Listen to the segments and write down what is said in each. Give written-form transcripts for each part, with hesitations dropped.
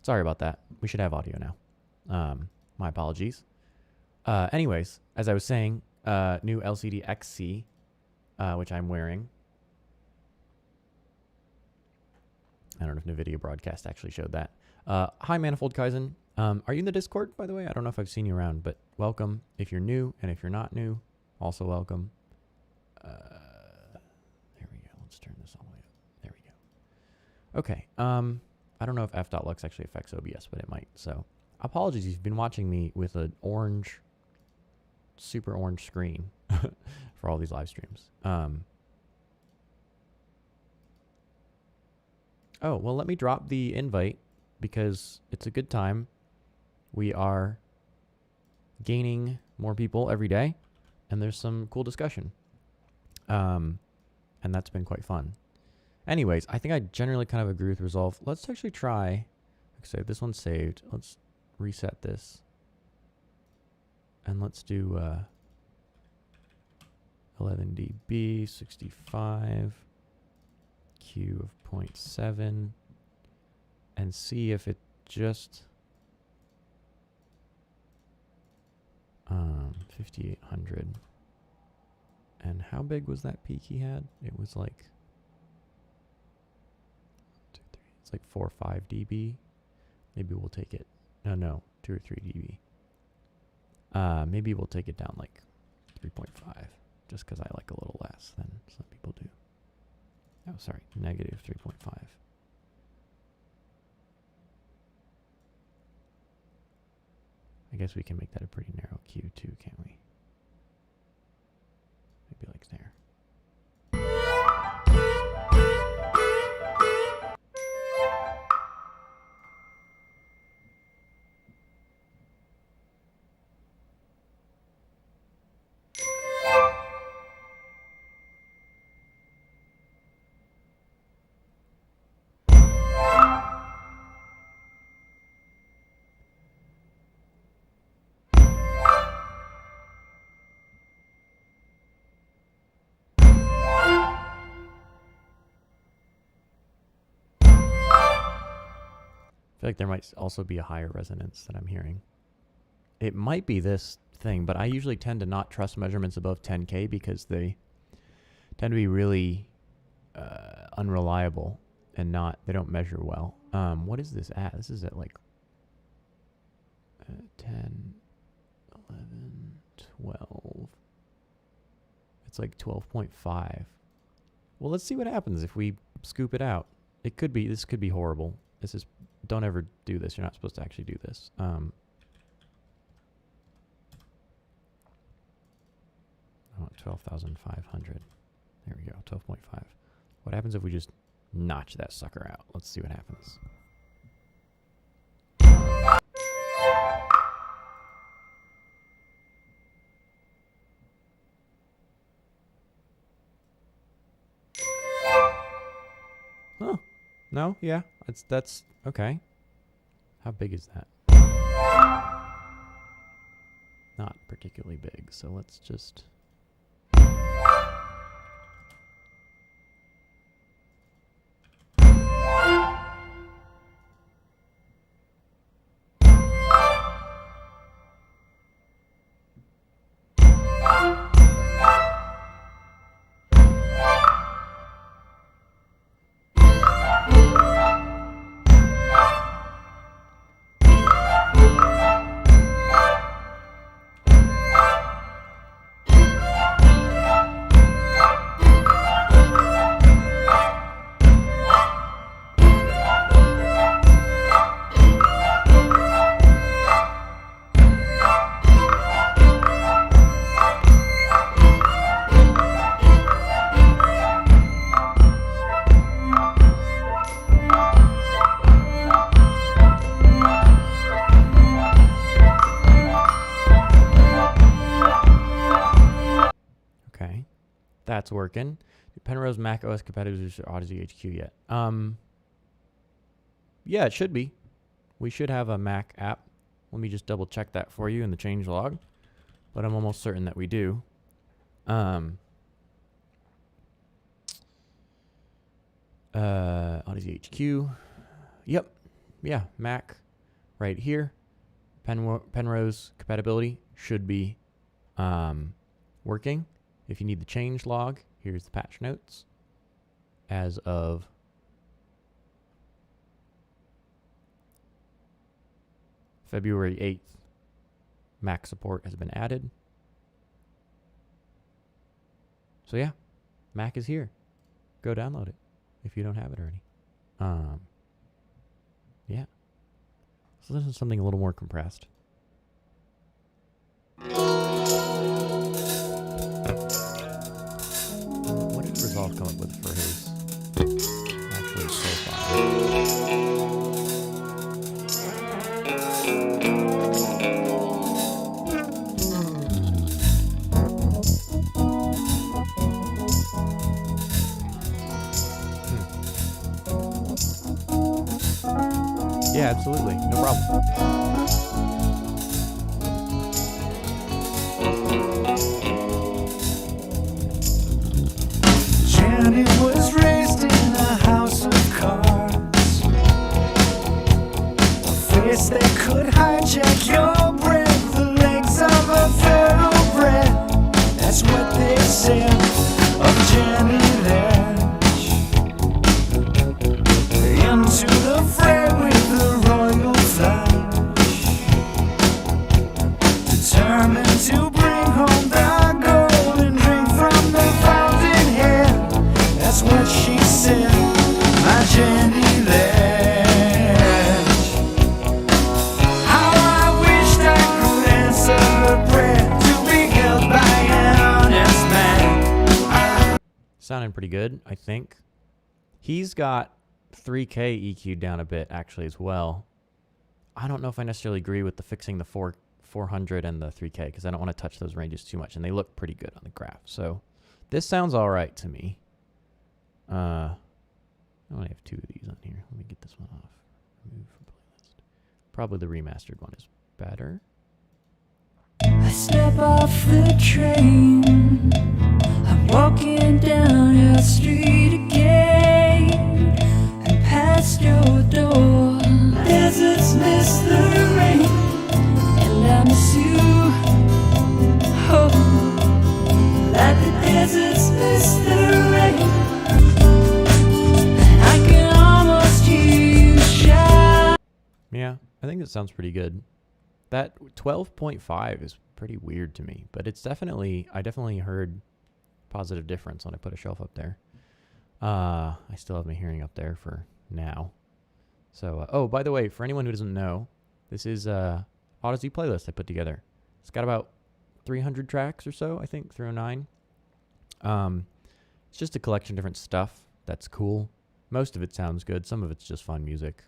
Sorry about that. We should have audio now. My apologies. Anyways, as I was saying, new LCD XC, which I'm wearing. I don't know if NVIDIA broadcast actually showed that. Hi, Manifold Kaizen. Are you in the Discord, by the way? I don't know if I've seen you around, but welcome if you're new, and if you're not new, also welcome. There we go. Let's turn this all the way up. There we go. Okay. I don't know if f.lux actually affects OBS, but it might. So apologies if you've been watching me with an orange, super orange screen for all these live streams. Oh, well, let me drop the invite because it's a good time. We are gaining more people every day, and there's some cool discussion. And that's been quite fun. Anyways, I think I generally kind of agree with Resolve. Let's actually try, so this one's saved. Let's reset this. And let's do 11 dB, 65, Q of 0.7, and see if it just 5800. And how big was that peak he had? It was like 2, 3. It's like 4 or 5 dB. Maybe we'll take it. No, 2 or 3 dB. Maybe we'll take it down like 3.5, just because I like a little less than some people do. Oh, sorry, negative 3.5. I guess we can make that a pretty narrow Q too, can't we? Maybe like there. I feel like there might also be a higher resonance that I'm hearing. It might be this thing, but I usually tend to not trust measurements above 10K because they tend to be really unreliable and they don't measure well. What is this at? This is at like 10, 11, 12. It's like 12.5. Well, let's see what happens if we scoop it out. This could be horrible. Don't ever do this. You're not supposed to actually do this. I want 12,500. There we go, 12.5. What happens if we just notch that sucker out? Let's see what happens. Oh, no, yeah, that's okay. How big is that? Not particularly big, so let's just... That's working. Penrose Mac OS compatible to Audeze HQ yet? Yeah, it should be. We should have a Mac app. Let me just double check that for you in the change log. But I'm almost certain that we do. Audeze HQ. Yep. yeah, Mac right here. Penrose compatibility should be working. If you need the change log, here's the patch notes. As of February 8th, Mac support has been added. So yeah, Mac is here. Go download it if you don't have it already. Yeah. So this is something a little more compressed. What did Resolve come up with for his actual profile? Yeah, absolutely. No problem. Janet was raised in a house of cards, a face that could hijack your breath, the legs of a thoroughbred. That's what they said of Janet Edge. Into the fray with the royal flash, determined to bring home the golden drink from the fountainhead. That's what she said, my Jenny Ledge. How I wished I could answer her prayer to be held by an honest man. Sounding pretty good, I think. He's got 3K EQ down a bit, actually, as well. I don't know if I necessarily agree with the fixing the 400 and the 3K, because I don't want to touch those ranges too much, and they look pretty good on the graph. So this sounds all right to me. I only have 2 of these on here. Let me get this one off. Remove from playlist. Probably the remastered one is better. I step off the train, I'm walking down your street again, and past your door. Deserts miss the rain, and I miss you. Oh, like the deserts miss the rain. I can almost hear you shout. Yeah, I think it sounds pretty good. That 12.5 is pretty weird to me, but it's definitely, I definitely heard positive difference when I put a shelf up there. I still have my hearing up there for now. So, oh, by the way, for anyone who doesn't know, this is Audeze playlist I put together. It's got about 300 tracks or so, I think, 309. It's just a collection of different stuff that's cool. Most of it sounds good. Some of it's just fun music.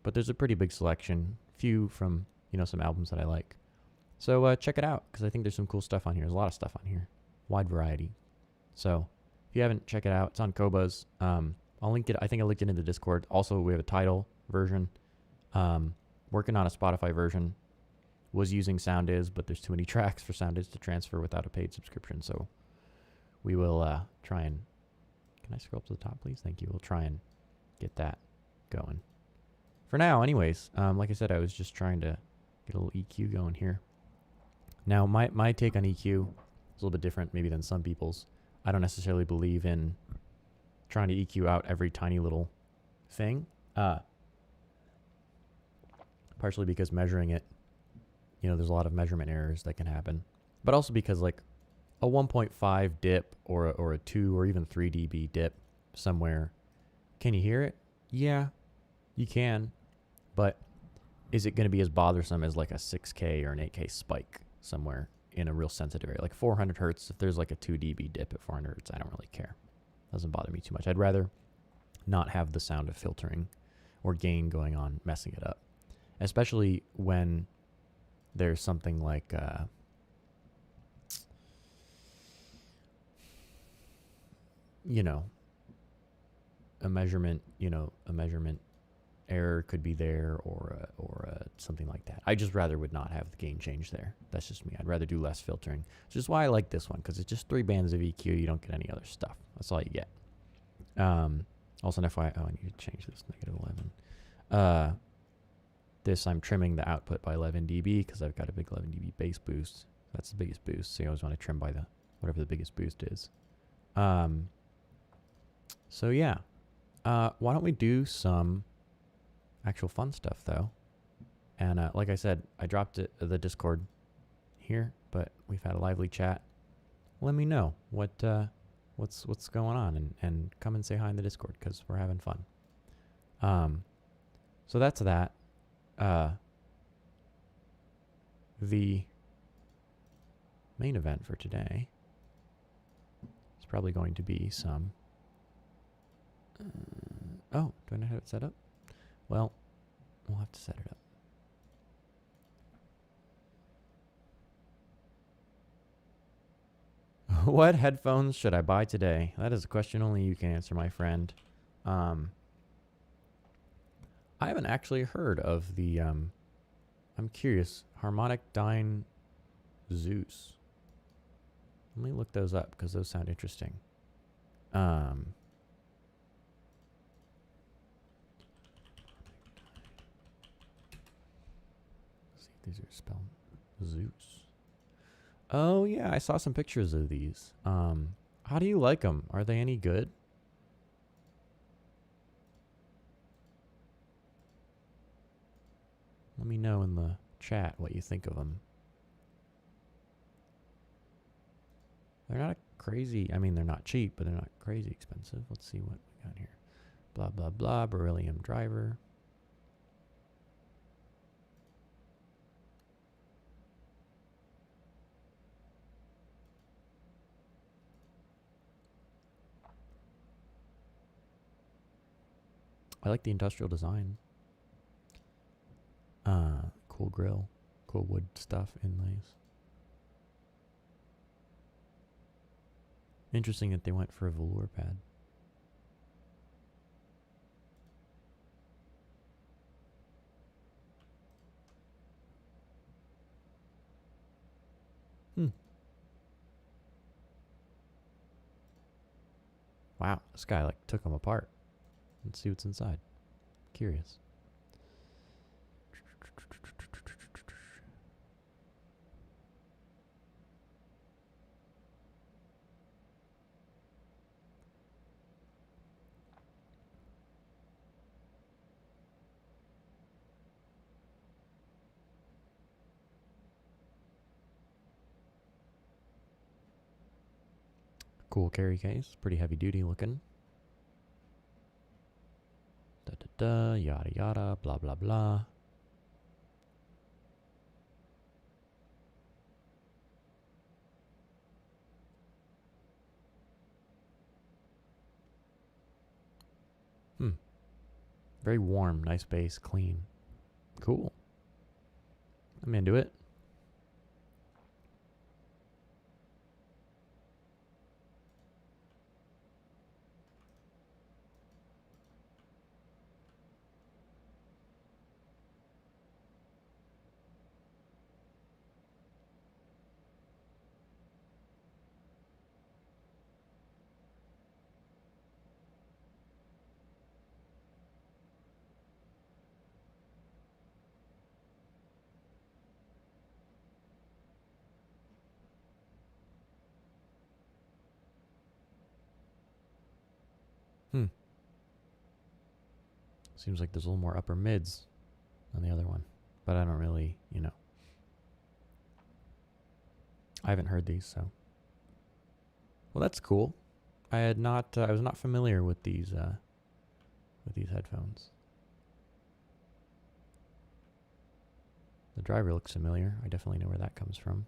But there's a pretty big selection. Few from, you know, some albums that I like. So check it out, because I think there's some cool stuff on here. There's a lot of stuff on here. Wide variety. So if you haven't, check it out. It's on Kobuz. I'll link it. I think I linked it in the Discord. Also, we have a title version. Working on a Spotify version. Was using SoundIs, but there's too many tracks for SoundIs to transfer without a paid subscription. So we will try and... Can I scroll up to the top, please? Thank you. We'll try and get that going. For now, anyways, like I said, I was just trying to get a little EQ going here. Now, my take on EQ is a little bit different maybe than some people's. I don't necessarily believe in trying to EQ out every tiny little thing. Partially because measuring it, you know, there's a lot of measurement errors that can happen. But also because, like, a 1.5 dip or a 2 or even 3 dB dip somewhere, can you hear it? Yeah, you can. But is it going to be as bothersome as like a 6K or an 8K spike somewhere in a real sensitive area? Like 400 hertz, if there's like a 2 dB dip at 400 hertz, I don't really care. Doesn't bother me too much. I'd rather not have the sound of filtering or gain going on, messing it up. Especially when there's something like... you know, a measurement error could be there or something like that. I just rather would not have the gain change there. That's just me. I'd rather do less filtering, which is why I like this one, because it's just 3 bands of EQ. You don't get any other stuff. That's all you get. Also, an FYI, I need to change this, -11. This, I'm trimming the output by 11 dB because I've got a big 11 dB bass boost. That's the biggest boost, so you always want to trim by the whatever the biggest boost is. So yeah, why don't we do some actual fun stuff though? And like I said, I dropped the Discord here, but we've had a lively chat. Let me know what's going on, and come and say hi in the Discord because we're having fun. So that's that. The main event for today is probably going to be some. Oh, do I not have it set up? Well, we'll have to set it up. What headphones should I buy today? That is a question only you can answer, my friend. I haven't actually heard of the, I'm curious, Harmonic Dyne Zeus. Let me look those up because those sound interesting. Let's see if these are spelled Zeus. Oh yeah, I saw some pictures of these. How do you like them? Are they any good? Let me know in the chat what you think of them. They're not crazy. I mean, they're not cheap, but they're not crazy expensive. Let's see what we got here. Blah, blah, blah. Beryllium driver. I like the industrial design. Cool grill. Cool wood stuff, inlays. Interesting that they went for a velour pad. Wow, this guy like took them apart. Let's see what's inside. Curious. Cool carry case, pretty heavy duty looking. Da da da, yada yada, blah blah blah. Very warm, nice bass, clean. Cool. I'm into it. Seems like there's a little more upper mids on the other one, but I don't really, I haven't heard these, so. Well, that's cool. I was not familiar with these headphones. The driver looks familiar. I definitely know where that comes from.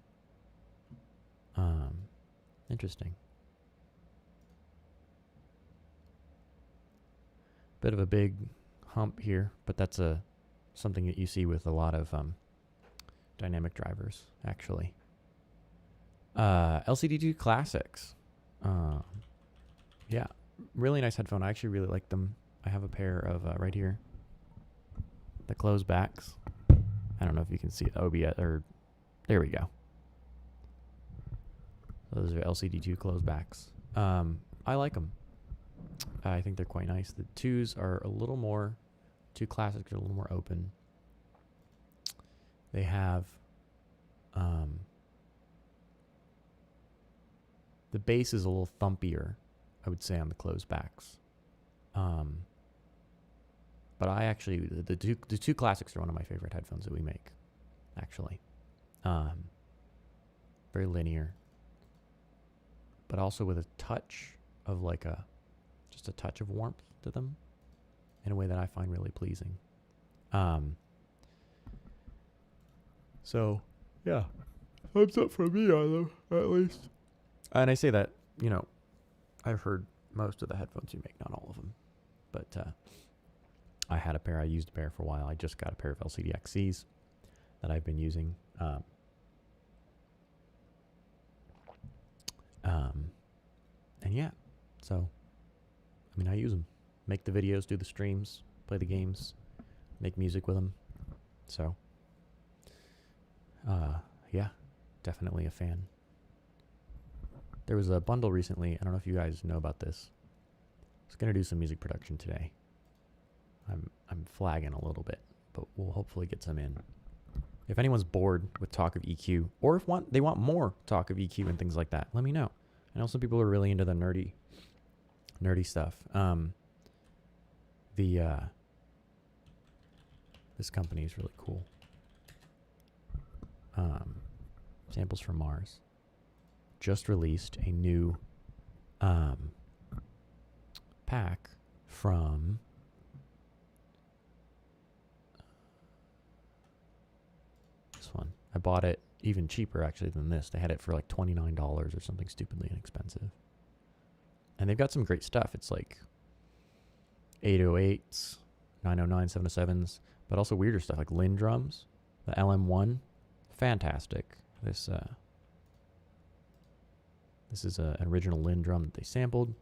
Interesting. Bit of a big hump here, but that's something that you see with a lot of dynamic drivers, actually. LCD2 Classics. Yeah, really nice headphone. I actually really like them. I have a pair of right here. The closed backs. I don't know if you can see it. OBS, or there we go. Those are LCD2 closed backs. I like them. I think they're quite nice. The twos are a little more, two classics are a little more open. They have the bass is a little thumpier, I would say, on the closed backs. But I actually, the two classics are one of my favorite headphones that we make, actually. Very linear, but also with a touch of like just a touch of warmth to them in a way that I find really pleasing. So, yeah, thumbs up from me on them, at least. And I say that, you know, I've heard most of the headphones you make, not all of them. But I had a pair, I used a pair for a while. I just got a pair of LCD-XCs that I've been using. And yeah, so, I mean, I use them. Make the videos, do the streams, play the games, make music with them. So, yeah, definitely a fan. There was a bundle recently. I don't know if you guys know about this. I was going to do some music production today. I'm flagging a little bit, but we'll hopefully get some in. If anyone's bored with talk of EQ, or if they want more talk of EQ and things like that, let me know. I know some people are really into the nerdy stuff. This company is really cool. Samples from Mars just released a new pack from this one. I bought it even cheaper actually than this. They had it for like $29 or something stupidly inexpensive. And they've got some great stuff. It's like 808s, 909, 707s, but also weirder stuff like Lin drums. The LM1, fantastic. This is an original Lin drum that they sampled.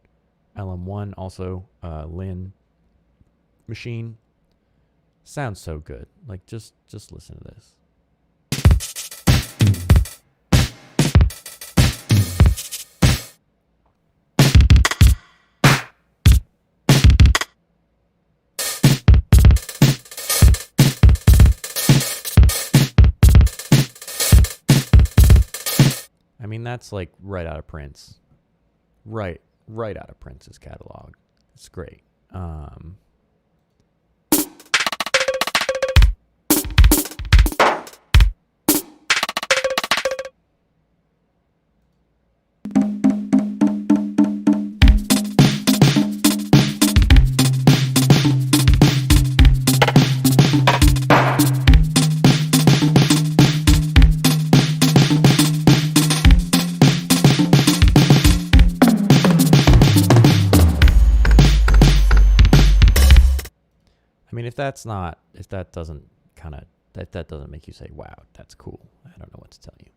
LM1, also Lin machine. Sounds so good. Like just listen to this. I mean, that's like right out of Prince. Right out of Prince's catalog. It's great. I mean, if that doesn't make you say, wow, that's cool. I don't know what to tell you.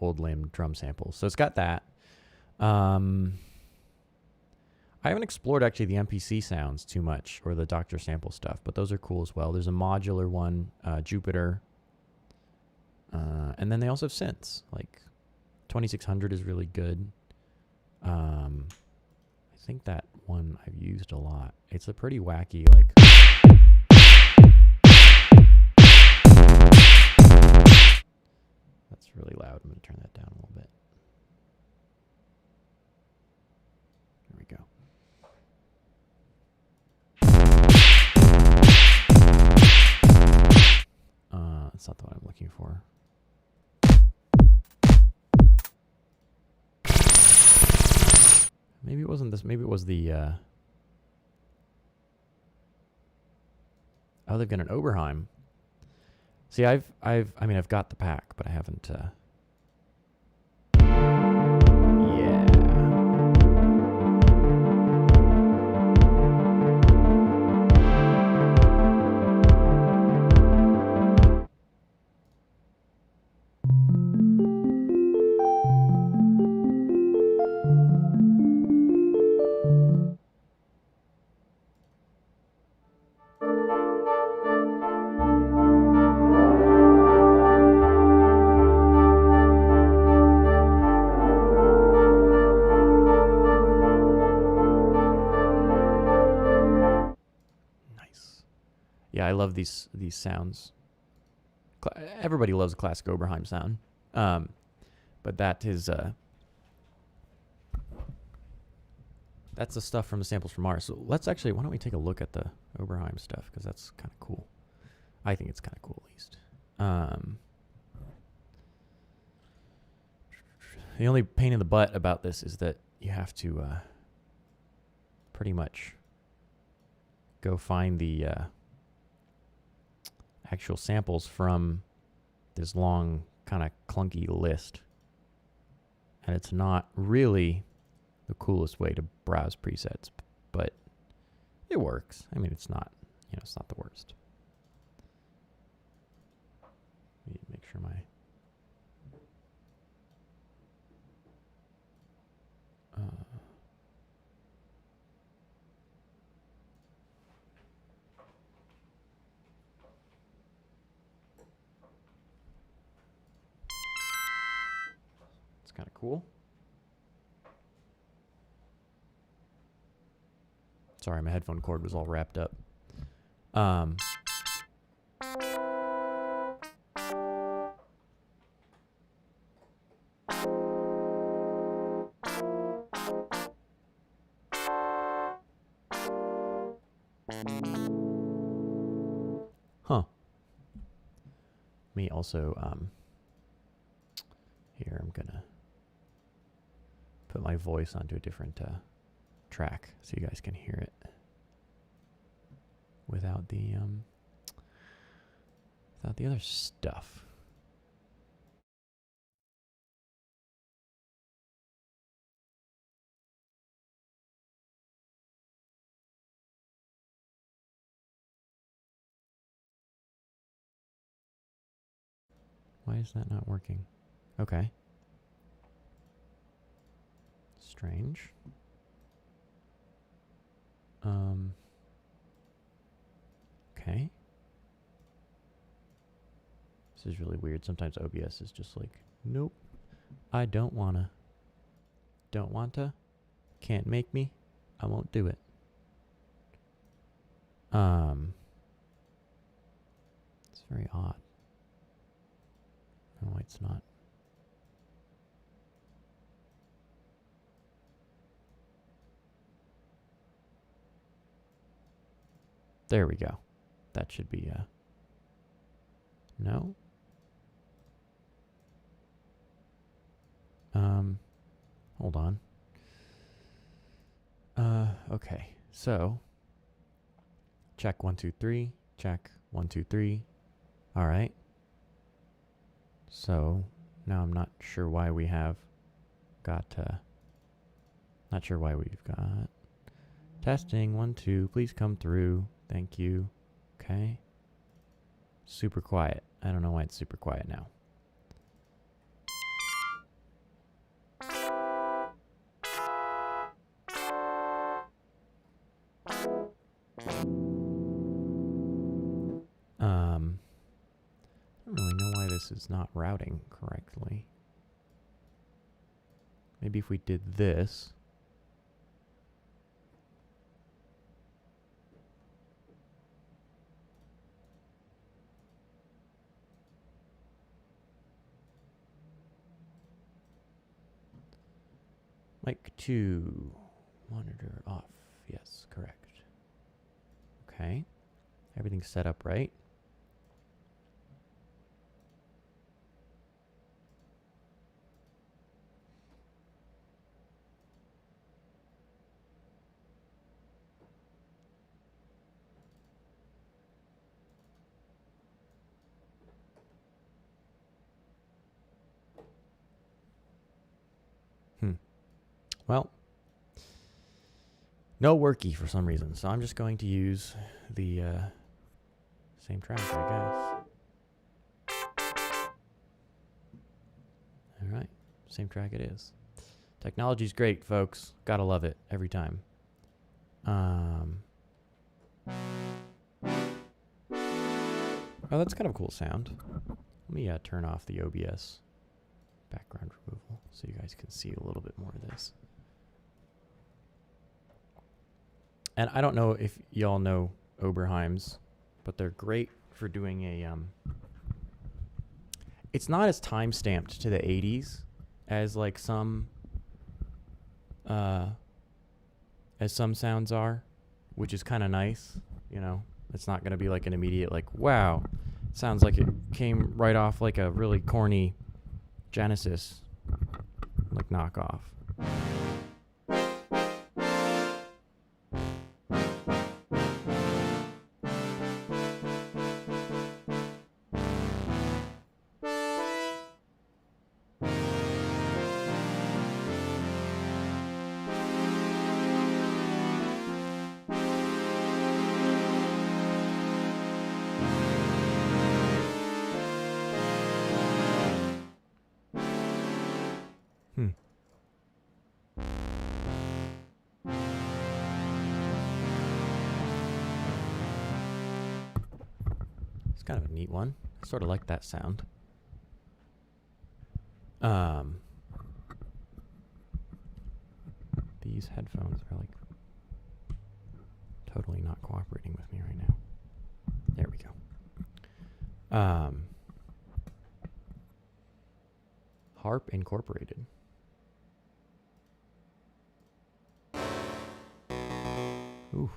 Old Limb drum samples. So it's got that. I haven't explored actually the MPC sounds too much or the Dr. Sample stuff, but those are cool as well. There's a modular one, Jupiter. And then they also have synths. Like 2600 is really good. I think that one I've used a lot. It's a pretty wacky, like... That's really loud. I'm going to turn that down a little bit. There we go. That's not the one I'm looking for. Maybe it wasn't this. Maybe it was the... Oh, they've got an Oberheim. See, I've got the pack, but I haven't, yeah. I love these sounds. Everybody loves a classic Oberheim sound. But that is that's the stuff from the samples from Mars. So let's actually, why don't we take a look at the Oberheim stuff, because that's kind of cool. I think it's kind of cool, at least. The only pain in the butt about this is that you have to pretty much go find the actual samples from this long, kind of clunky list. And it's not really the coolest way to browse presets, but it works. I mean, it's not, it's not the worst. Let me make sure my it's kind of cool. Sorry, my headphone cord was all wrapped up. Huh. Me also, here I'm gonna put my voice onto a different track so you guys can hear it without the other stuff. Why is that not working? Okay. Strange. Okay. This is really weird. Sometimes OBS is just like, nope, I don't wanna. Don't want to. Can't make me. I won't do it. It's very odd. Oh, it's not. There we go. That should be, no? Hold on. Okay. So, check 1, 2, 3. Check 1, 2, 3. All right. So, now I'm not sure why we have got, not sure why we've got testing 1, 2. Please come through. Thank you. Okay. Super quiet. I don't know why it's super quiet now. I don't really know why this is not routing correctly. Maybe if we did this. Mic 2. Monitor off. Yes, correct. Okay. Everything's set up right. Well, no worky for some reason, so I'm just going to use the same track, I guess. All right, same track it is. Technology's great, folks. Gotta love it every time. Oh, that's kind of a cool sound. Let me turn off the OBS background removal so you guys can see a little bit more of this. And I don't know if y'all know Oberheims, but they're great for doing a it's not as time stamped to the 80s as like some sounds are, which is kind of nice. You know, it's not going to be like an immediate like, wow, sounds like it came right off like a really corny Genesis like knockoff. It's kind of a neat one. I sort of like that sound. These headphones are like totally not cooperating with me right now. There we go. Harp Incorporated. Ooh.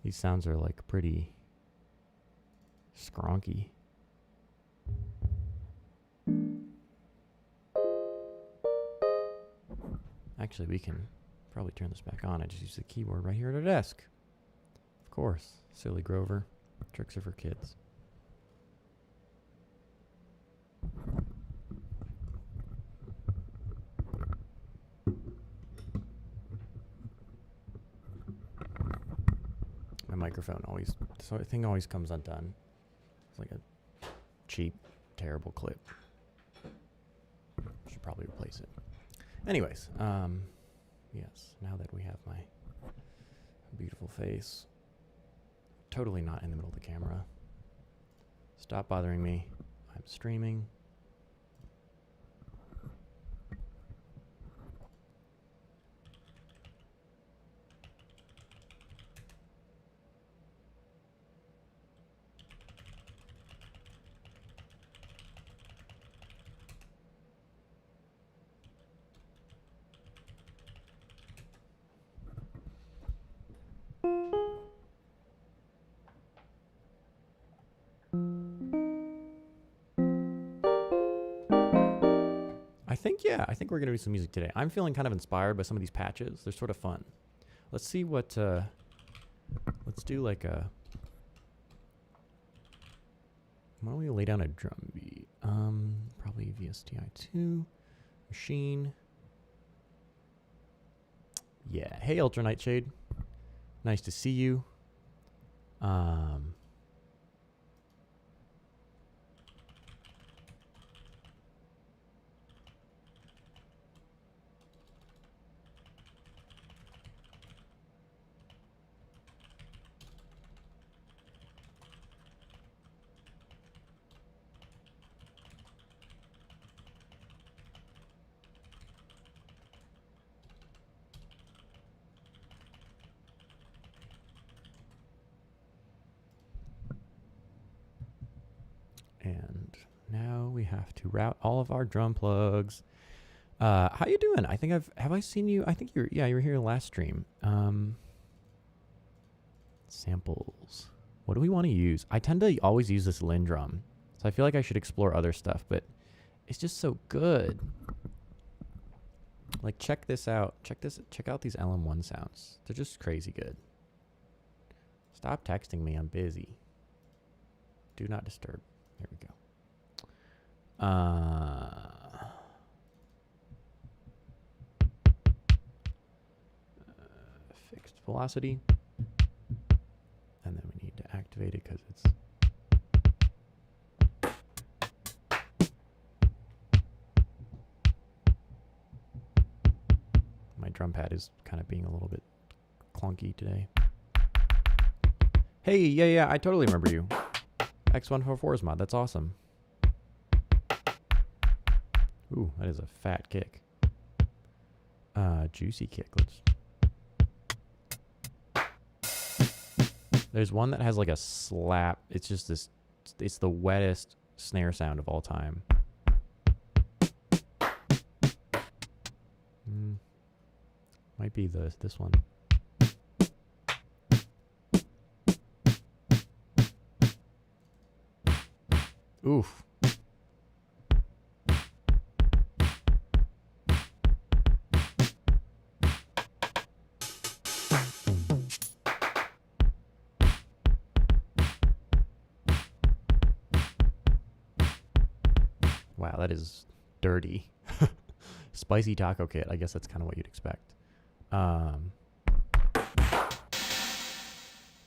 These sounds are like pretty skronky. Actually, we can probably turn this back on. I just use the keyboard right here at our desk. Of course. Silly Grover. Tricks are for kids. My microphone always, this thing always comes undone. It's like a cheap, terrible clip. Should probably replace it. Anyways, yes, now that we have my beautiful face, totally not in the middle of the camera. Stop bothering me. I'm streaming. I think we're going to do some music today. I'm feeling kind of inspired by some of these patches. They're sort of fun. Let's see what, let's do like a, why don't we lay down a drum beat? Probably VSTI2, machine. Yeah. Hey, Ultra Nightshade. Nice to see you. And now we have to route all of our drum plugs. How you doing? I think have I seen you? I think you were here last stream. Samples. What do we want to use? I tend to always use this Lin drum. So I feel like I should explore other stuff, but it's just so good. Like check this out. Check out these LM1 sounds. They're just crazy good. Stop texting me. I'm busy. Do not disturb. There we go. Fixed velocity. And then we need to activate it because it's... My drum pad is kind of being a little bit clunky today. Hey, yeah, I totally remember you. X144's mod, that's awesome. Ooh, that is a fat kick. Juicy kick, let's... There's one that has like a slap. It's just this. It's the wettest snare sound of all time. Might be this one. Oof. Wow, that is dirty. Spicy taco kit. I guess that's kind of what you'd expect. I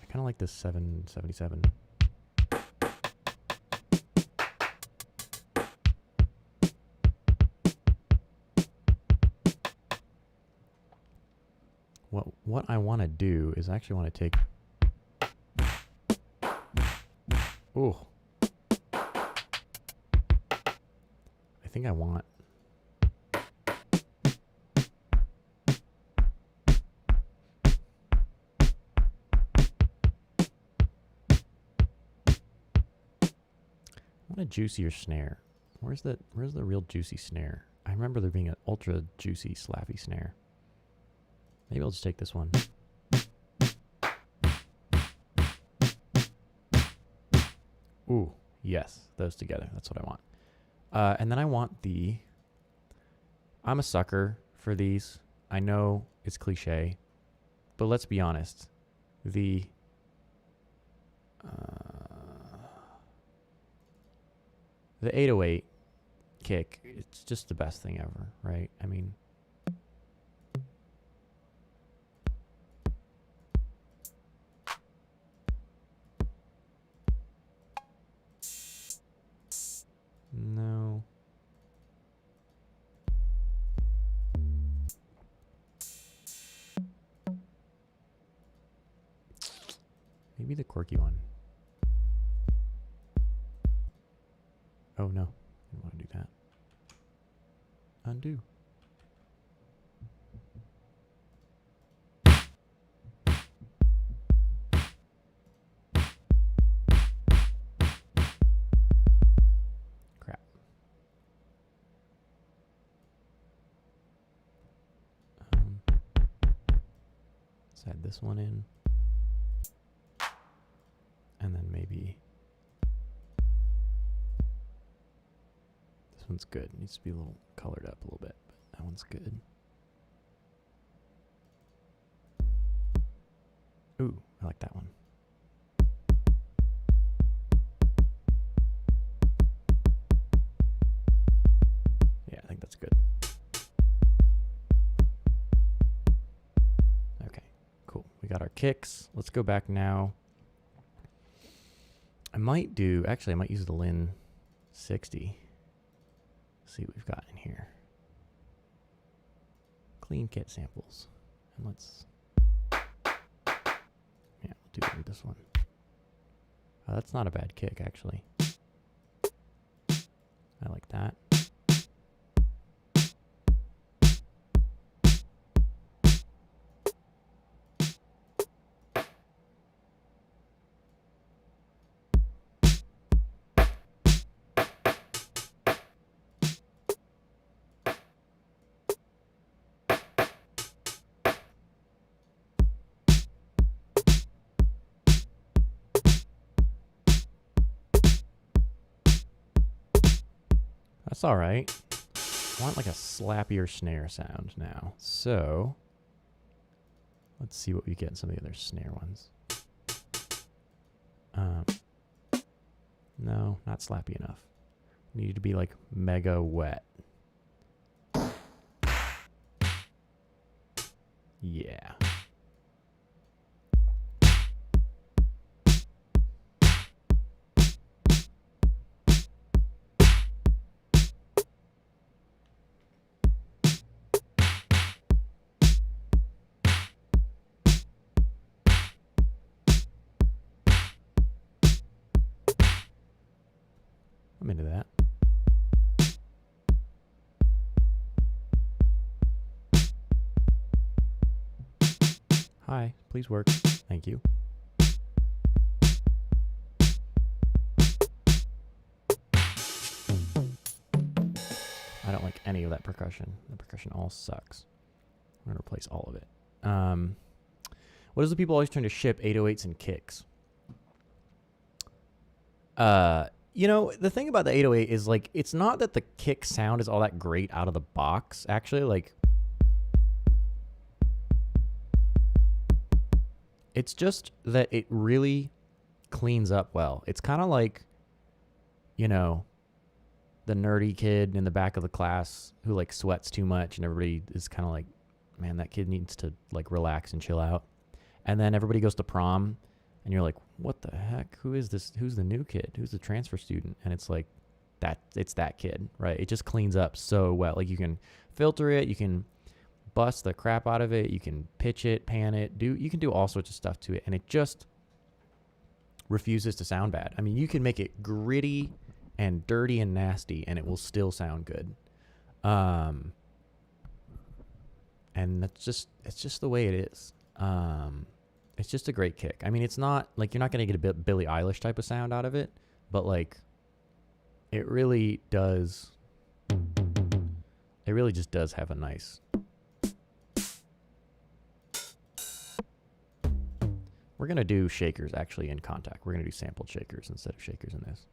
kind of like this 777. What I want to do is I actually want to take... Ooh. I think I want... a juicier snare. Where's the real juicy snare? I remember there being an ultra juicy slappy snare. Maybe I'll just take this one. Ooh, yes, those together. That's what I want. And then I want the... I'm a sucker for these. I know it's cliche, but let's be honest. The 808 kick, it's just the best thing ever, right? I mean... No. Maybe the quirky one. Oh no, I don't want to do that. Undo. Crap. Let's add this one in. And then maybe this one's good. It needs to be a little colored up a little bit, but that one's good. Ooh, I like that one. Yeah, I think that's good. Okay, cool. We got our kicks. Let's go back now. I might use the Lin 60. See what we've got in here. Clean kit samples. And let's... Yeah, we'll do it with this one. That's not a bad kick, actually. I like that. That's all right. I want like a slappier snare sound now. So let's see what we get in some of the other snare ones. No, not slappy enough. Need to be like mega wet. Yeah. I'm into that. Hi, please work. Thank you. I don't like any of that percussion. The percussion all sucks. I'm gonna replace all of it. What is the people always trying to ship 808s and kicks? You know, the thing about the 808 is like, it's not that the kick sound is all that great out of the box. Actually, like, it's just that it really cleans up well. It's kind of like, you know, the nerdy kid in the back of the class who like sweats too much, and everybody is kind of like, man, that kid needs to like relax and chill out. And then everybody goes to prom, and you're like, what the heck? Who is this? Who's the new kid? Who's the transfer student? And it's like, it's that kid, right? It just cleans up so well. Like, you can filter it, you can bust the crap out of it, you can pitch it, pan it, you can do all sorts of stuff to it, and it just refuses to sound bad. I mean, you can make it gritty and dirty and nasty, and it will still sound good. And it's just the way it is. It's just a great kick. I mean, it's not like you're not going to get a bit Billie Eilish type of sound out of it, but like it really does. It really just does have a nice. We're going to do shakers actually in Contact. We're going to do sampled shakers instead of shakers in this.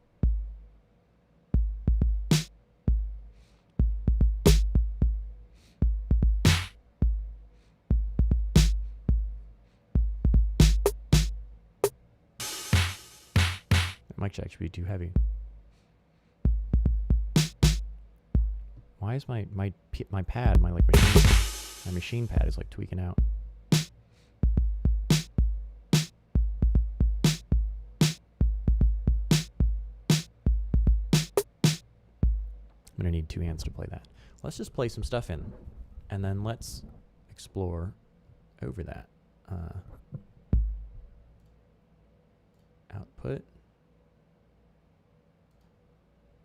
Mic jack should be too heavy. Why is my pad, my machine pad is like tweaking out? I'm gonna need 2 hands to play that. Let's just play some stuff in, and then let's explore over that. Output.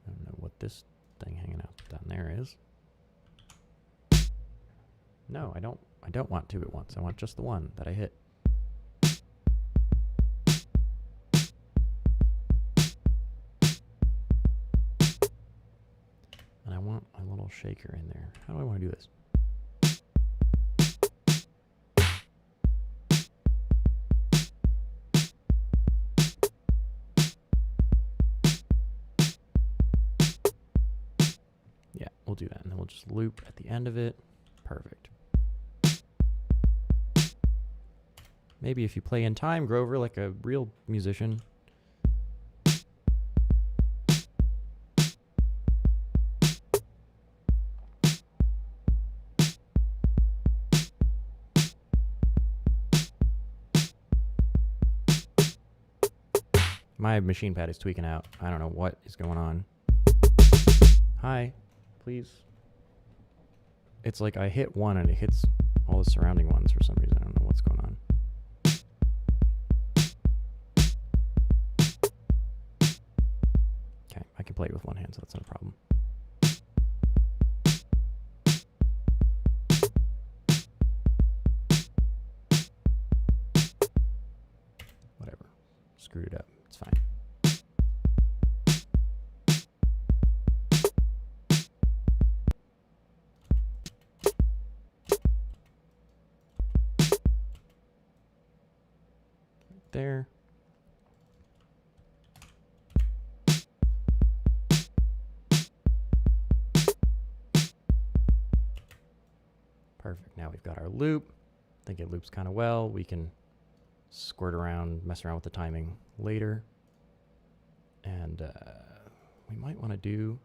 I don't know what this thing hanging out down there is. No, I don't want 2 at once. I want just the one that I hit. And I want a little shaker in there. How do I want to do this? We'll do that, and then we'll just loop at the end of it. Perfect. Maybe if you play in time, Grover, like a real musician. My machine pad is tweaking out. I don't know what is going on. Hi. Please. It's like I hit one and it hits all the surrounding ones for some reason. I don't know what's going on. Okay, I can play it with one hand, so that's not a problem. Whatever. Screwed it up. It's fine. There. Perfect. Now we've got our loop. I think it loops kind of well. We can squirt around, mess around with the timing later. And we might want to do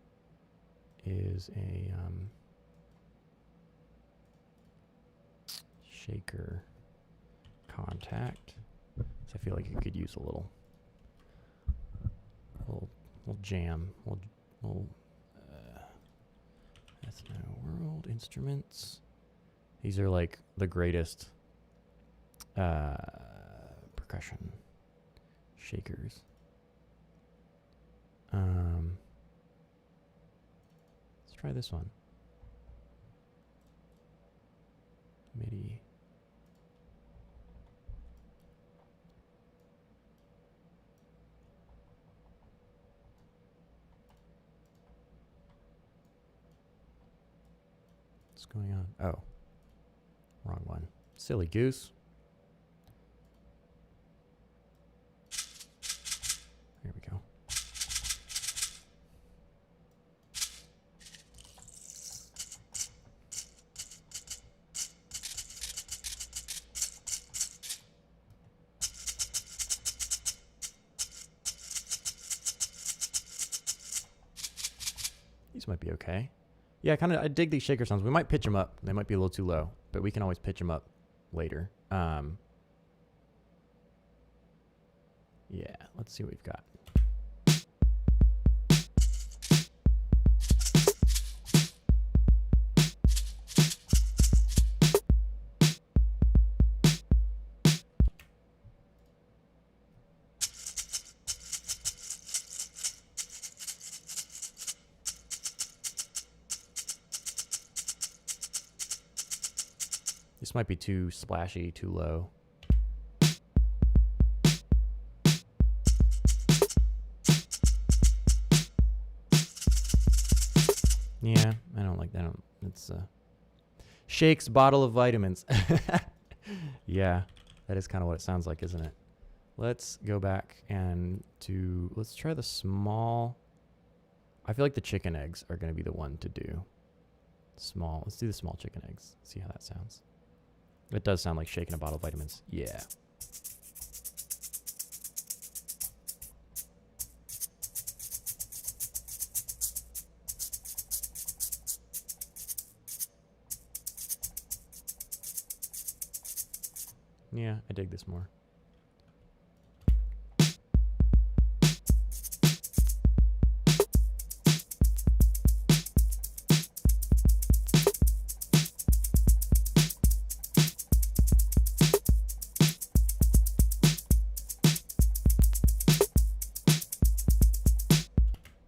is a shaker contact. So I feel like you could use a little jam, little Ethno World Instruments. These are like the greatest percussion shakers. Let's try this one. MIDI. What's going on? Oh. Wrong one. Silly goose. Here we go. These might be okay. Yeah, I dig these shaker sounds. We might pitch them up. They might be a little too low, but we can always pitch them up later. Yeah, let's see what we've got. This might be too splashy, too low. Yeah, I don't like that. It's Shake's bottle of vitamins. Yeah, that is kind of what it sounds like, isn't it? Let's go back and let's try the small. I feel like the chicken eggs are going to be the one to do. Small. Let's do the small chicken eggs. See how that sounds. It does sound like shaking a bottle of vitamins. Yeah. Yeah, I dig this more.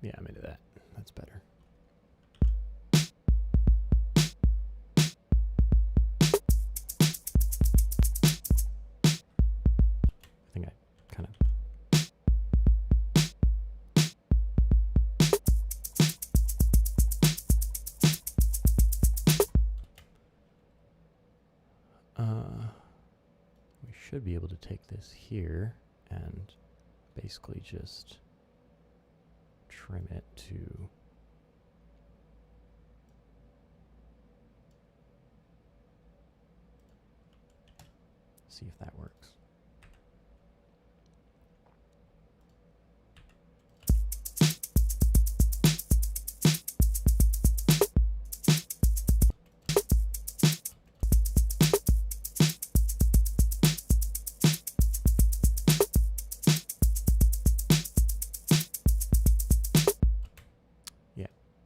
Yeah, I'm into that. That's better. I think I kind of... we should be able to take this here and basically just trim it to see if that works.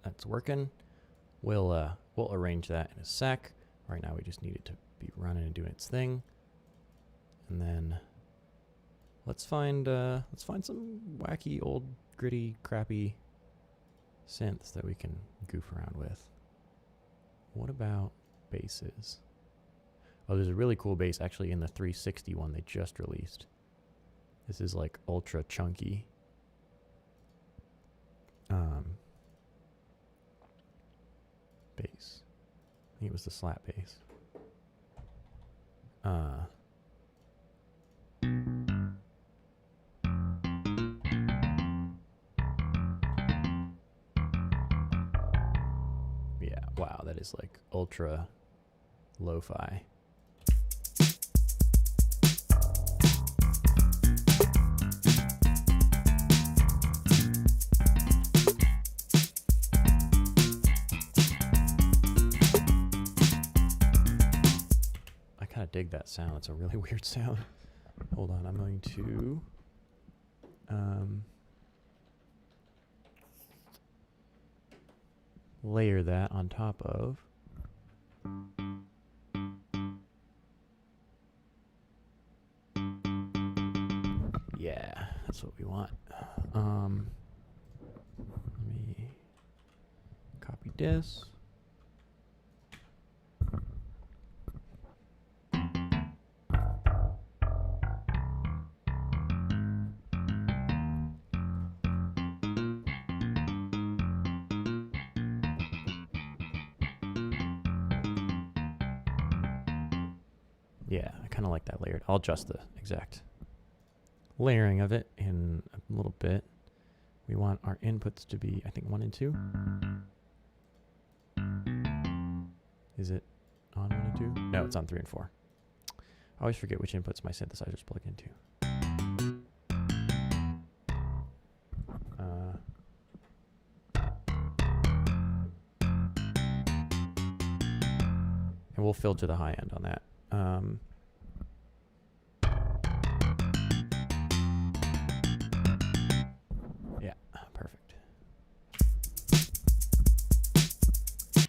That's working. We'll arrange that in a sec. Right now we just need it to be running and doing its thing. And then let's find some wacky, old, gritty, crappy synths that we can goof around with. What about basses? Oh, there's a really cool bass actually in the 360 one they just released. This is like ultra chunky. Bass. I think it was the slap bass. Yeah, wow, that is like ultra lo-fi. Dig that sound. It's a really weird sound. Hold on, I'm going to layer that on top of yeah, that's what we want. Let me copy this. Yeah, I kind of like that layered. I'll adjust the exact layering of it in a little bit. We want our inputs to be, I think, 1 and 2. Is it on 1 and 2? No, it's on 3 and 4. I always forget which inputs my synthesizers plug into. And we'll filter the high end on that. Yeah, perfect. I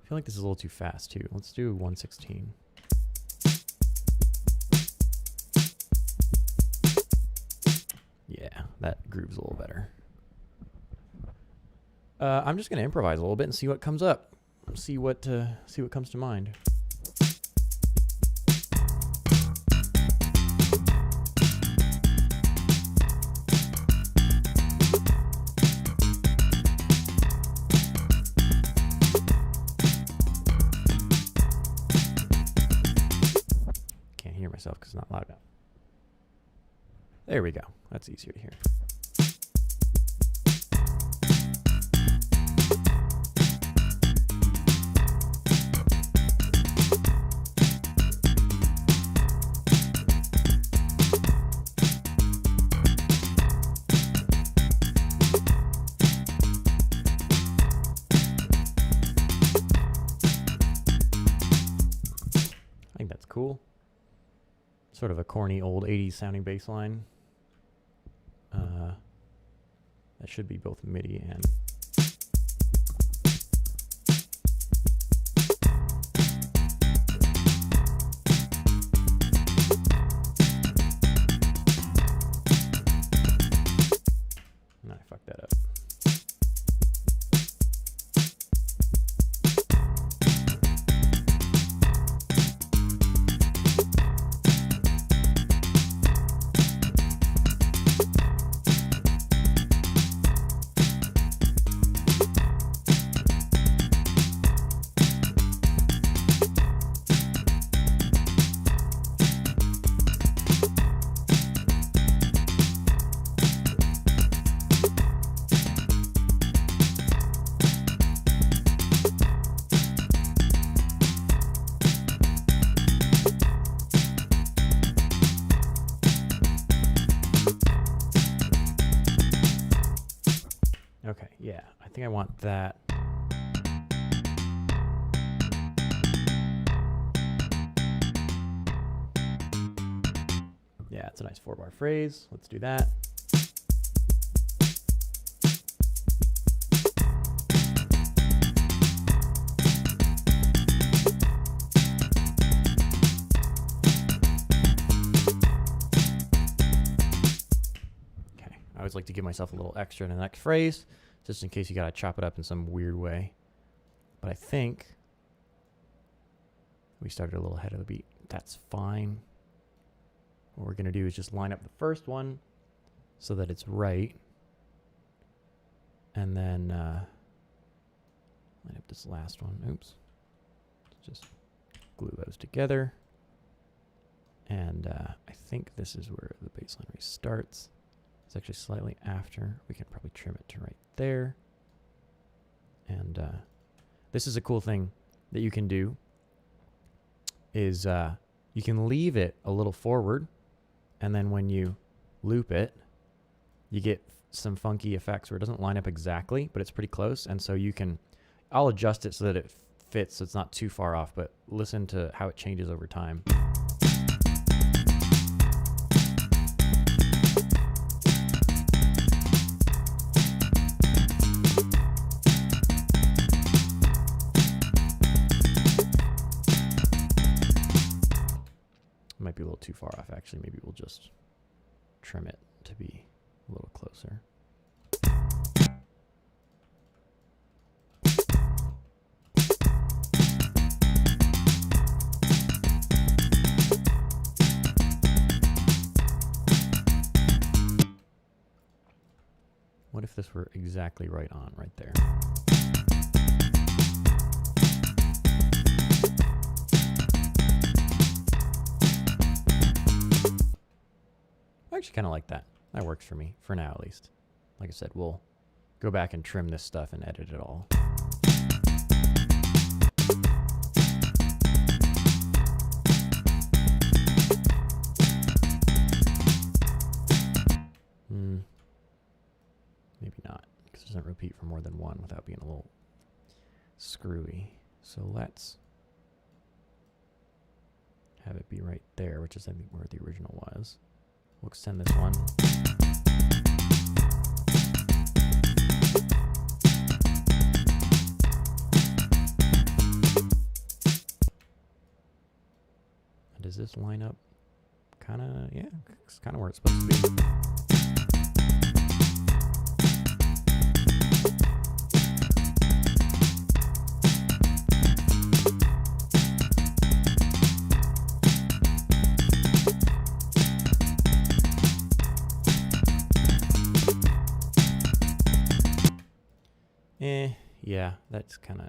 feel like this is a little too fast too. Let's do 116. Yeah, that grooves a little better. I'm just gonna improvise a little bit and see what comes up. See what comes to mind. Can't hear myself because it's not loud enough. There we go. That's easier to hear. Cool. Sort of a corny old 80s sounding bass line. That should be both MIDI and I fucked that up. Okay, yeah, I think I want that. Yeah, it's a nice 4-bar phrase. Let's do that. I always like to give myself a little extra in the next phrase, just in case you gotta chop it up in some weird way. But I think we started a little ahead of the beat. That's fine. What we're gonna do is just line up the first one so that it's right. And then line up this last one. Oops. Just glue those together. And I think this is where the bass line restarts. It's actually slightly after. We can probably trim it to right there. And this is a cool thing that you can do is you can leave it a little forward, and then when you loop it, you get some funky effects where it doesn't line up exactly, but it's pretty close. And so you can, I'll adjust it so that it fits so it's not too far off, but listen to how it changes over time. Might be a little too far off, actually. Maybe we'll just trim it to be a little closer. What if this were exactly right on, right there? actually kind of like that. That works for me, for now at least. Like I said, we'll go back and trim this stuff and edit it all. Maybe not, because it doesn't repeat for more than one without being a little screwy. So let's have it be right there, which is I think where the original was. We'll extend this one. And does this line up? Kind of, yeah, it's kind of where it's supposed to be. Yeah, that's kind of,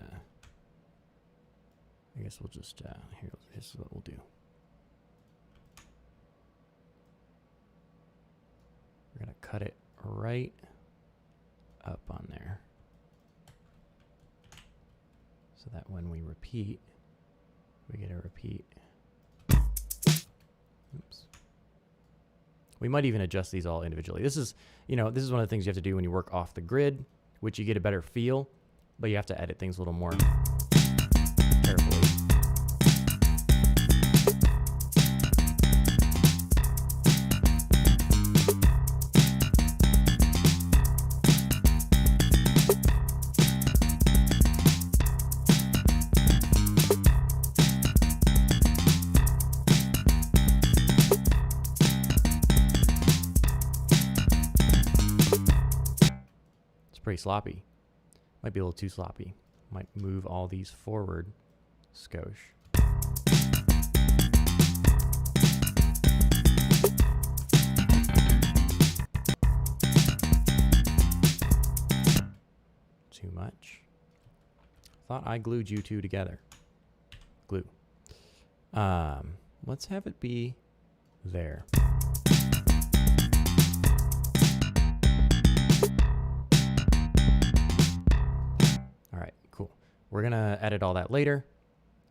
I guess we'll just, here's what we'll do. We're going to cut it right up on there. So that when we repeat, we get a repeat. Oops. We might even adjust these all individually. This is, this is one of the things you have to do when you work off the grid, which you get a better feel, but you have to edit things a little more carefully. Pretty sloppy. Might be a little too sloppy. Might move all these forward. Skosh. Too much. Thought I glued you two together. Glue. Let's have it be there. We're going to edit all that later.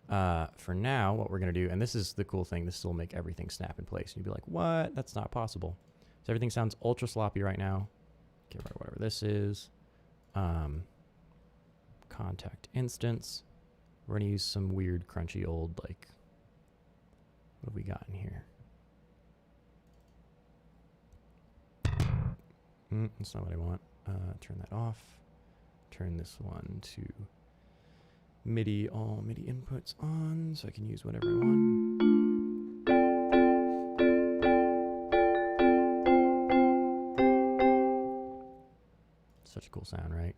For now, what we're going to do, and this is the cool thing, this will make everything snap in place. And you'll be like, what? That's not possible. So everything sounds ultra sloppy right now. Get rid of whatever this is. Contact instance. We're going to use some weird, crunchy old, like, what have we got in here? That's not what I want. Turn that off. Turn this one to MIDI, all MIDI inputs on, so I can use whatever I want. Such a cool sound, right?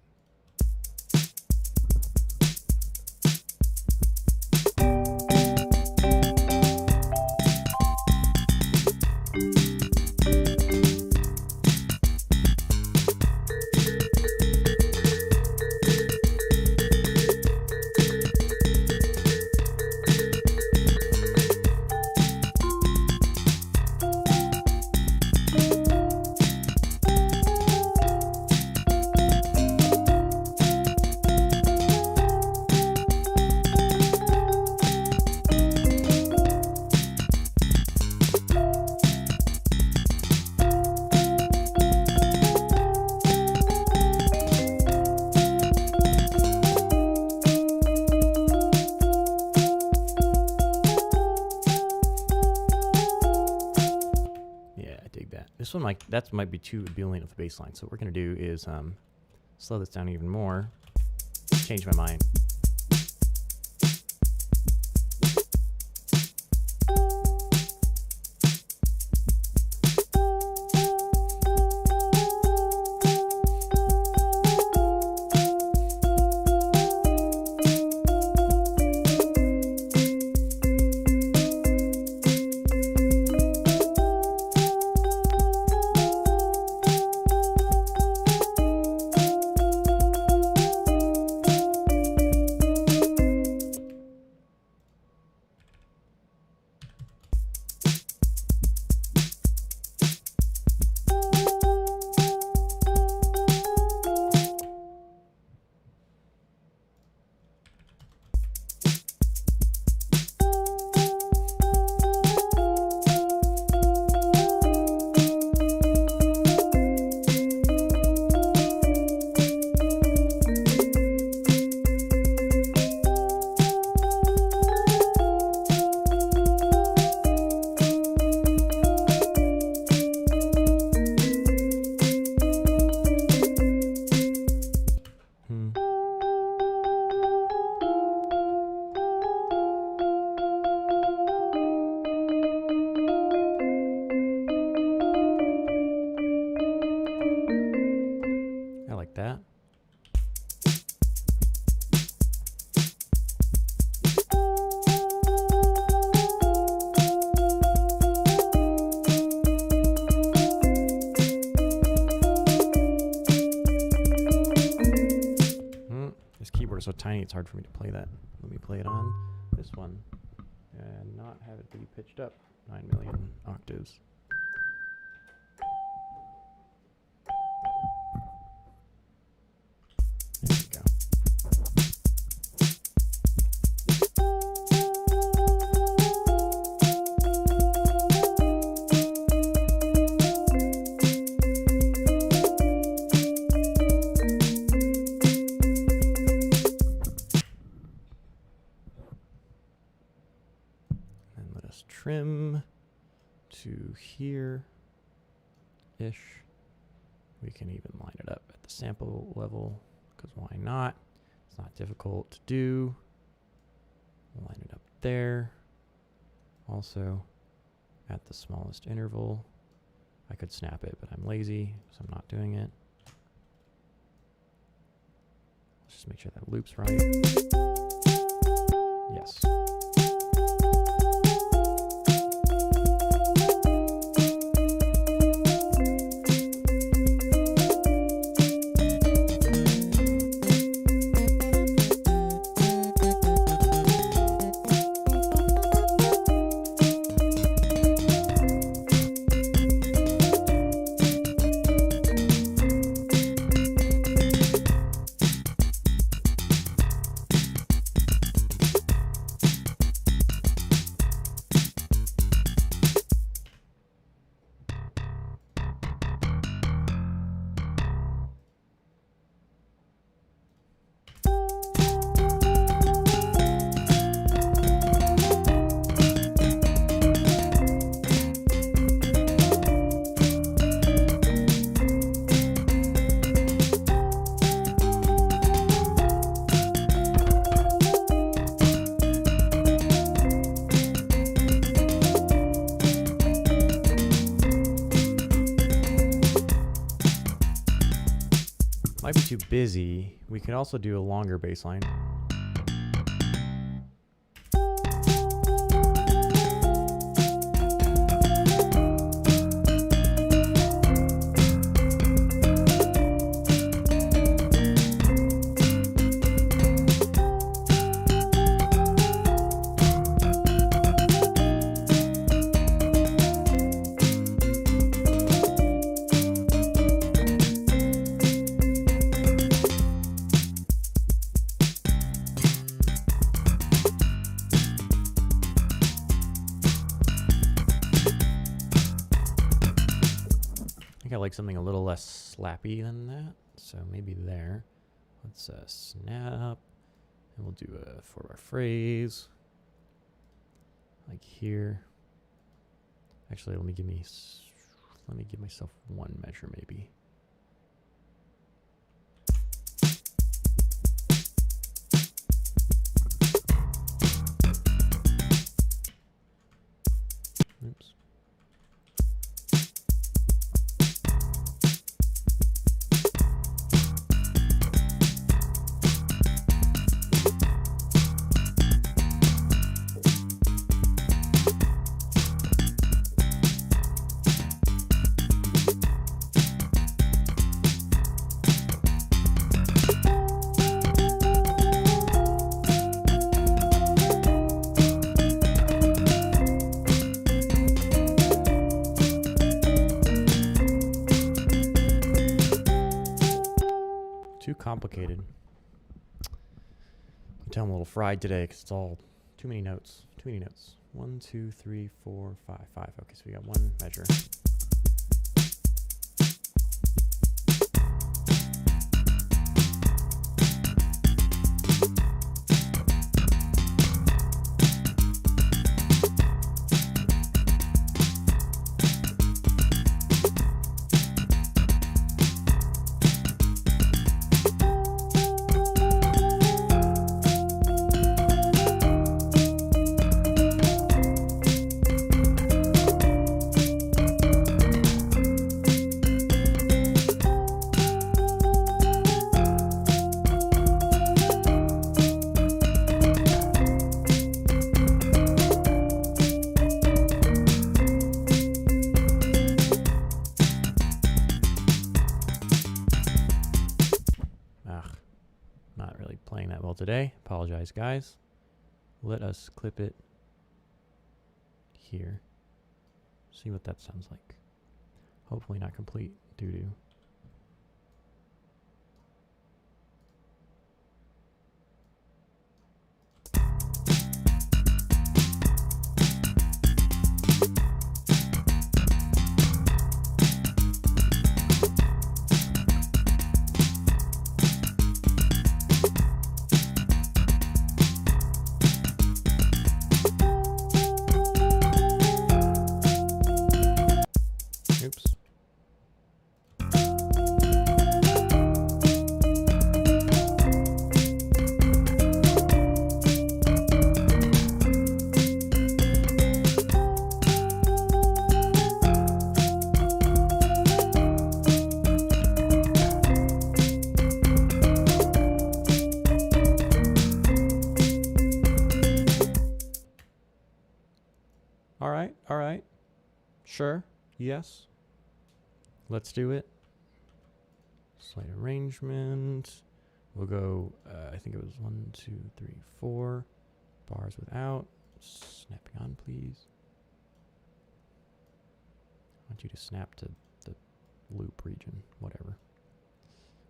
This one might be too ebullient of a bass line. So what we're gonna do is slow this down even more. Change my mind. like that. This keyboard is so tiny, it's hard for me to play that. Let me play it on this one and not have it be pitched up 9 million octaves. There we go. Trim to here-ish. We can even line it up at the sample level, because why not? It's not difficult to do. We'll line it up there. Also, at the smallest interval. I could snap it, but I'm lazy, so I'm not doing it. Let's just make sure that loops right. Yes. Might be too busy. We could also do a longer bass line. I like something a little less slappy than that, so maybe there. Let's snap, and we'll do a 4-bar phrase, like here. Actually, let me give myself one measure, maybe. Oops. Too complicated. I can tell I'm a little fried today because it's all too many notes. Too many notes. 1, 2, 3, 4, 5, 5. Okay, so we got one measure. playing that well today. Apologize, guys. Let us clip it here. See what that sounds like. Hopefully not complete doo-doo. Oops. All right. Sure. Yes. Let's do it. Slight arrangement. We'll go, I think it was 1, 2, 3, 4. Bars without. Snapping on, please. I want you to snap to the loop region, whatever.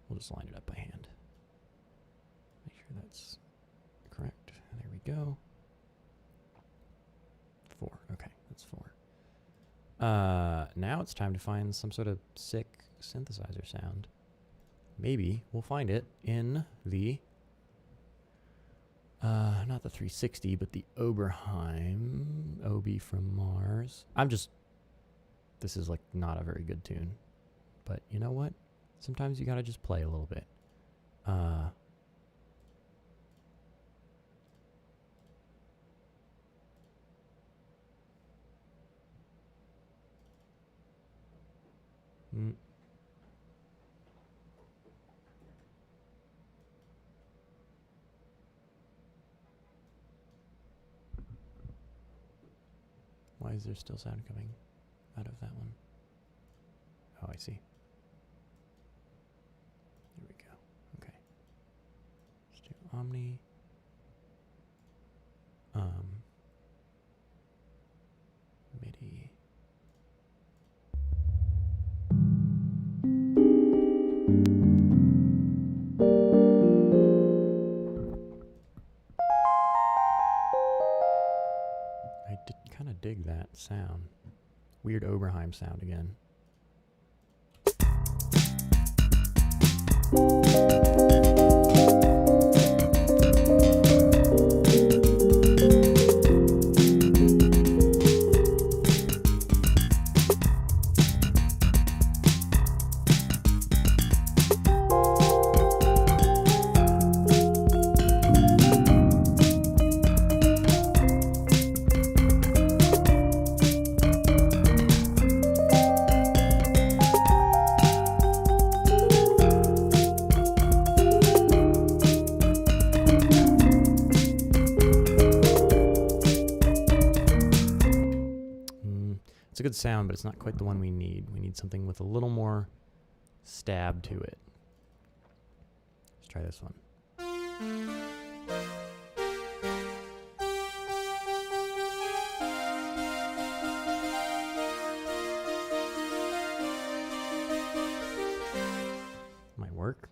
We'll just line it up by hand. Make sure that's correct. There we go. 4. Okay, that's 4. Now it's time to find some sort of sick synthesizer sound. Maybe we'll find it in the, not the 360, but the Oberheim, OB from Mars. This is like not a very good tune, but you know what? Sometimes you gotta just play a little bit. Why is there still sound coming out of that one? Oh, I see. There we go. Okay. Let's do Omni. MIDI. I did kind of dig that sound. Weird Oberheim sound again. It's a good sound, but it's not quite the one we need. We need something with a little more stab to it. Let's try this one. Might work.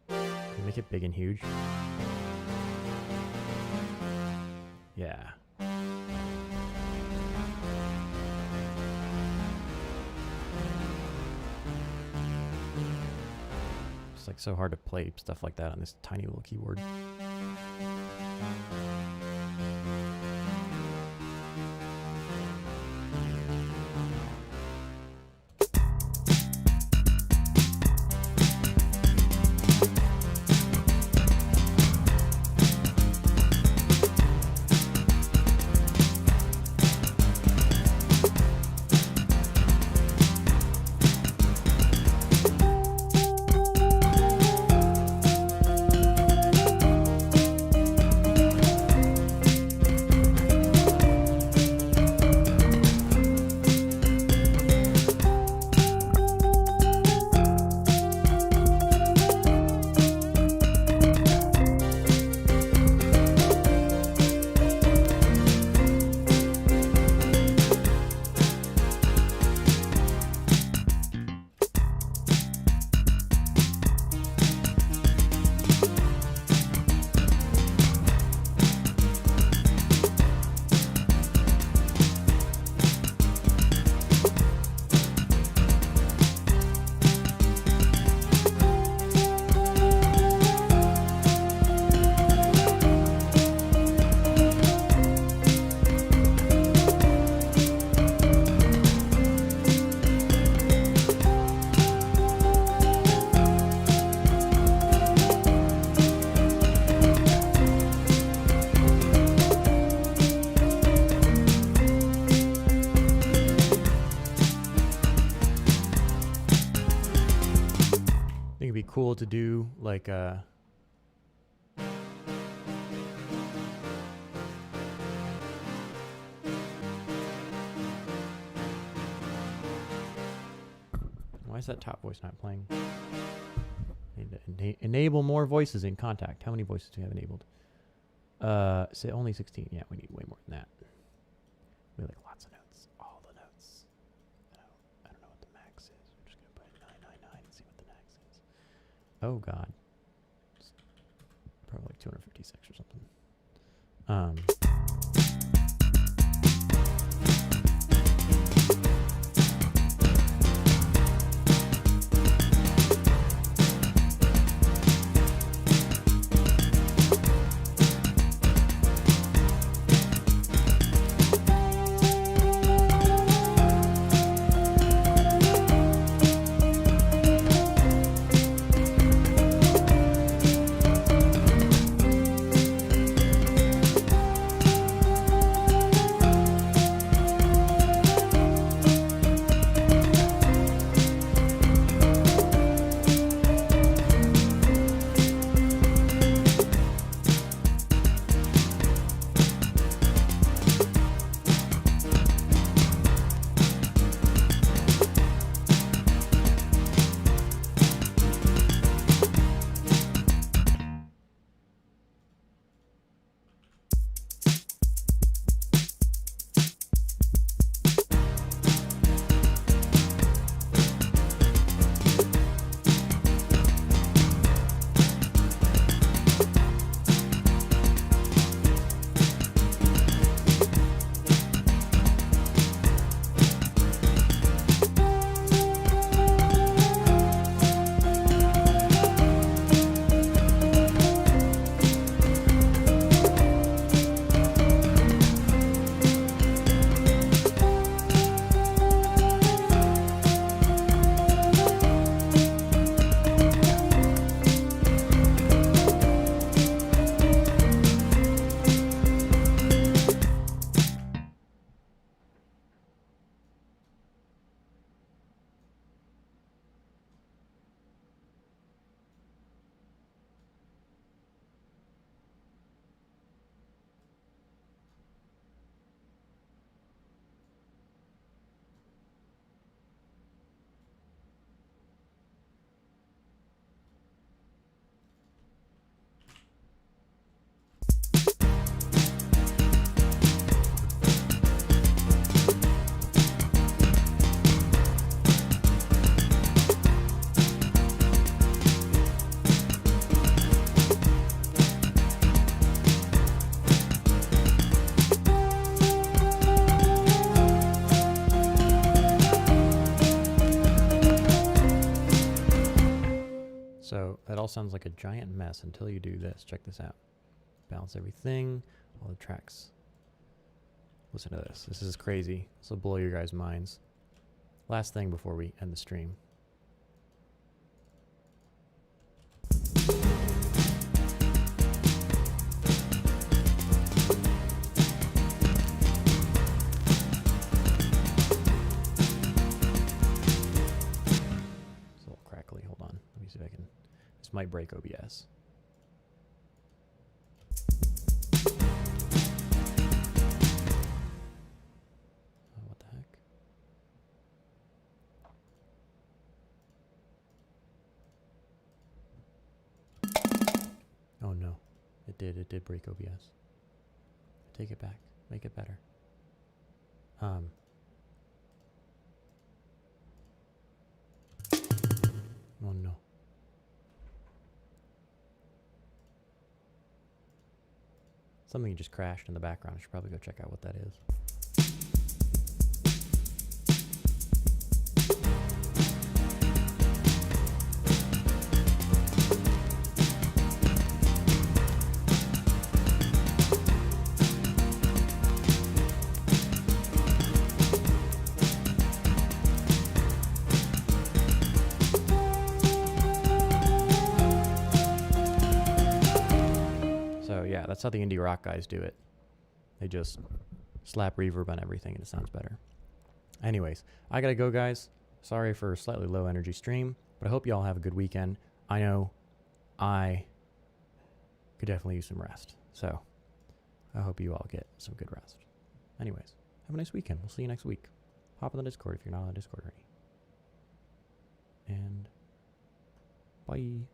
Can we make it big and huge? Yeah. It's like so hard to play stuff like that on this tiny little keyboard. think it'd be cool to do like why is that top voice not playing? Need to enable more voices in contact. How many voices do we have enabled? Say only 16. Yeah, we need way more than that. We like lots of notes. All the notes. I don't know what the max is. We're just gonna put 999 and see what the max is. Oh god. It's probably like 256 or something. So that all sounds like a giant mess until you do this. Check this out. Balance everything, all the tracks. Listen to this. This is crazy. This will blow your guys' minds. Last thing before we end the stream. It's a little crackly. Hold on. Let me see if I can. This might break OBS. What the heck? Oh no. It did break OBS. Take it back. Make it better. Oh no. Something just crashed in the background. I should probably go check out what that is. Yeah, that's how the indie rock guys do it. They just slap reverb on everything and it sounds better. Anyways, I gotta go, guys. Sorry for a slightly low energy stream, but I hope you all have a good weekend. I know I could definitely use some rest. So I hope you all get some good rest. Anyways, have a nice weekend. We'll see you next week. Hop on the Discord if you're not on the Discord already. And bye.